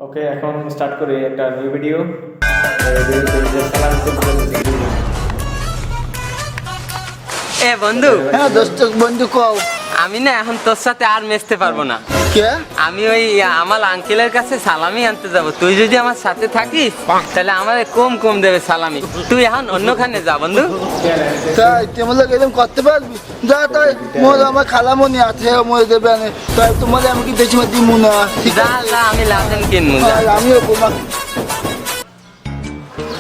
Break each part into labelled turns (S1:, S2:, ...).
S1: ওকে, এখন স্টার্ট করি একটা নিউ ভিডিও।
S2: এ বন্ধু,
S3: হ্যাঁ দোস্ত বন্ধু কও।
S2: আমি না এখন তোর সাথে আর মেশতে পারবো না।
S3: কে?
S2: আমি ওই আমার আঙ্কেলের কাছে সালামি আনতে যাব। তুই যদি আমার সাথে থাকিস তাহলে আমারে কম কম দেবে সালামি। তুই এখন অন্যখানে যা বন্ধু।
S3: তাই তোমার লোক এরকম করতে পারবি? যা তাই মোর আমার খালামনি আছে মোর দেবে আনে তাই তোমার আমি কি বেশি মার দিব না। ঠিক
S2: যা
S3: আছে
S2: যা, আমি লাদেন কিনবো। যা।
S3: আর আমিও তোমার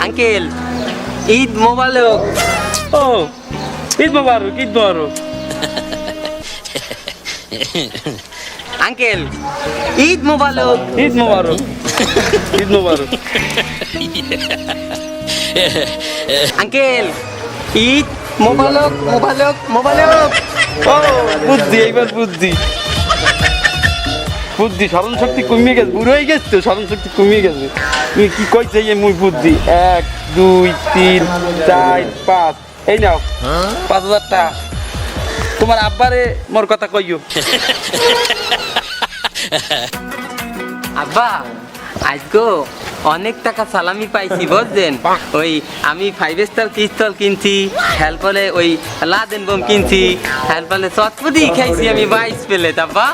S2: আঙ্কেল, ঈদ মোবারক।
S4: ও ঈদ মোবারক, ঈদ মোবারক।
S2: আঙ্কেল, ঈদ মোবারক।
S4: ঈদ মোবারক, ঈদ মোবারক।
S2: আঙ্কেল, ঈদ মোবারক মোবারক মোবারক।
S4: ও বুদ্ধি, এইবার বুদ্ধি বুদ্ধি স্মরণ শক্তি কমিয়ে গেছে, বুড়ো হয়ে গেছে তো, স্মরণ শক্তি কমিয়ে গেছে। তুমি কি কইছে এই মুই বুদ্ধি? 1 2 3 4 5, এই নাও 5,000 টাকা। তোমার আব্বারে মোর কথা কইও।
S2: আব্বা, আজকে অনেক টাকা সালামি পাইছি বুঝছেন। ওই আমি 5 স্টার পিস্তল কিনছি, হেলপলে ওই লাদেন বোম কিনছি, হেলপলে চটপটি খাইছি আমি 22 প্লেট। আব্বা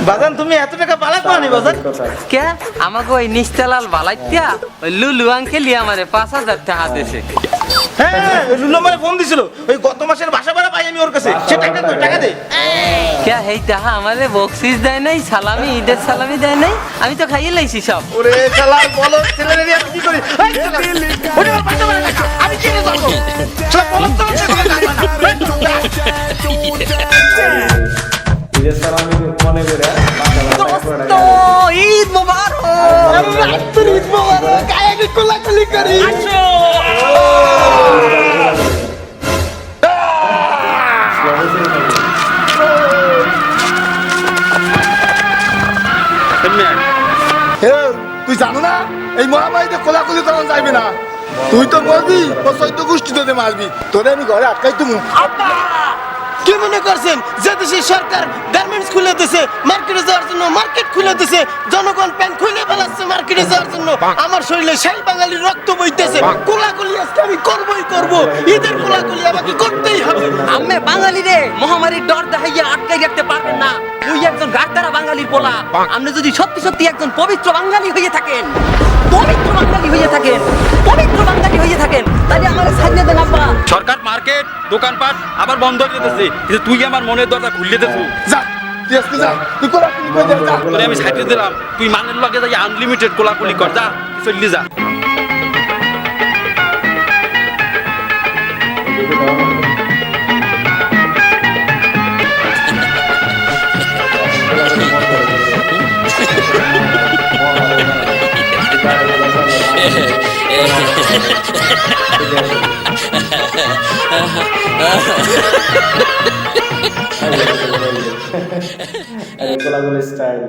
S5: বাজান তুমি এত টাকা পালা পানি বাজান?
S2: কে আমাকে ওই নিস্তালাল বালাইতিয়া ওই লুলু আঙ্কেলি আমারে 5,000 টাকা দিয়েছে।
S5: হ্যাঁ, লুলো মানে ফোন দিছিল ওই গত মাসের বাসা ভাড়া পাই আমি ওর কাছে, সে টাকা দে।
S2: কে এই টাকা আমারে বকশিস দেয় নাই, সালামি ঈদের সালামি দেয় নাই, আমি তো খাইয়ে লাইছি সব।
S5: ওরে শালা বলো ছেলেরে নিয়ে আমি কি করি? এই শালা, ওরে আমার বাসা ভাড়া টাকা আমি কিনে দেবো। শালা বলো তো
S1: ঈদের সালামি মনে করে
S2: দোস্ত, ঈদ মোবারক।
S3: তোর ঈদ মোবারক আগে কোলাকুলি করি। হে তুই জানো না এই মহামারীতে কোলাকুলি করা যাবে না। তুই তো মরবি ও চৈদ্য গোষ্ঠী তোদের মারবি, তোরে আমি ঘরে আটকাই তুমি।
S5: কি মনে করছেন যে দেশে সরকার গার্মেন্টস খুলে দিয়েছে মার্কেটে যাওয়ার জন্য, মার্কেট খুলে দিয়েছে, জনগণ প্যান্ট খুলে ফেলাচ্ছে মার্কেটে যাওয়ার জন্য, আমার শরীরে সেই বাঙালির রক্ত বইতেছে। কোলাকুলি আজকে আমি করবই করব, ঈদের কোলাকুলি আমাকে করতেই হবে।
S2: আমি বাঙালি রে মহামারীর ডর দেখাইয়া আটকাই রাখতে পারবেন না। তুই একজন গাড়তারা বাঙালির পোলা। আপনি যদি সত্যি সত্যি একজন পবিত্র বাঙালি হয়ে থাকেন, পবিত্র বাঙালি হয়ে থাকেন, পবিত্র বাঙালি হয়ে থাকেন, তাহলে আমার সাজনে দেন আব্বা।
S4: সরকার মার্কেট দোকানপাট আবার বন্ধ করে দিতেছে, কিন্তু তুই আমার মনের দরজা খুললে দিতেছু।
S3: যা তুই আজকে যা, তুই কোলাকুলি করে যা।
S4: তোরে আমি সাইডে দিলাম, তুই মানের লগে যাই আনলিমিটেড কোলাকুলি কর। যা চললি যা।
S1: কোলাগুলি স্টাইল।